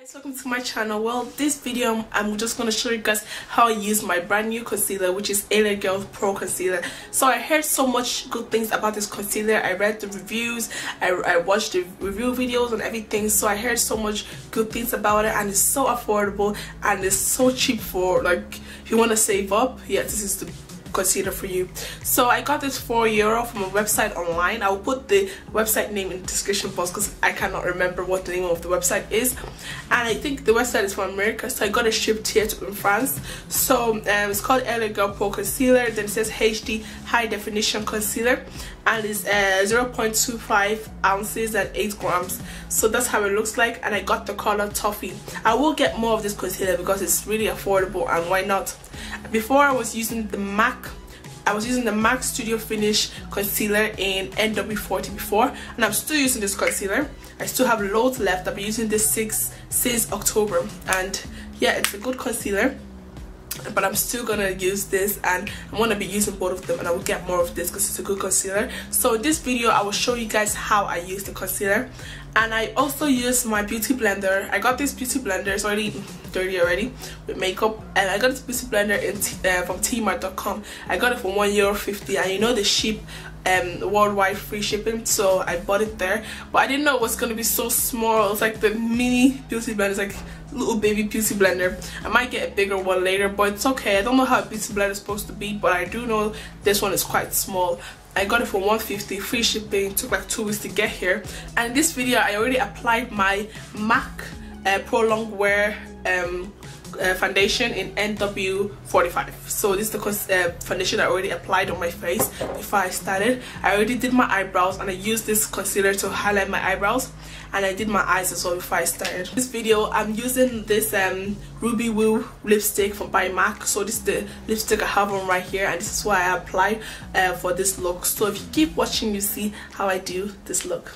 Guys, welcome to my channel. Well, this video I'm just going to show you guys how I use my brand new concealer, which is ALOT Girl Pro Concealer. So I heard so much good things about this concealer. I read the reviews, I watched the review videos and everything, so I heard so much good things about it, and it's so affordable and it's so cheap for, like, if you want to save up. Yeah, this is the concealer for you. So I got this for €4 from a website online. I will put the website name in the description box because I cannot remember what the name of the website is, and I think the website is from America, so I got it shipped here in France. So it's called ALOT Girl Pro Concealer. Then it says HD High Definition Concealer, and it's 0.25 ounces and 8 grams. So that's how it looks like, and I got the color Toffee. I will get more of this concealer because it's really affordable, and why not? Before I was using the MAC Studio Finish concealer in NW40 before, and I'm still using this concealer. I still have loads left. I've been using this since October, and yeah, it's a good concealer, but I'm still gonna use this, and I'm gonna be using both of them, and I will get more of this because it's a good concealer. So in this video I will show you guys how I use the concealer, and I also use my beauty blender. I got this beauty blender, it's already dirty already with makeup, and I got this beauty blender from tmart.com. I got it for €1.50, and you know they ship worldwide free shipping, so I bought it there. But I didn't know it was gonna be so small. It's like the mini beauty blender. It's like little baby beauty blender. I might get a bigger one later, but it's okay. I don't know how a beauty blender is supposed to be, but I do know this one is quite small. I got it for $1.50, free shipping. It took like 2 weeks to get here. And in this video I already applied my MAC Pro Long Wear foundation in NW45. So this is the foundation I already applied on my face before I started. I already did my eyebrows, and I used this concealer to highlight my eyebrows, and I did my eyes as well before I started. This video I'm using this Ruby Woo lipstick from by MAC. So this is the lipstick I have on right here, and this is what I applied for this look. So if you keep watching, you see how I do this look.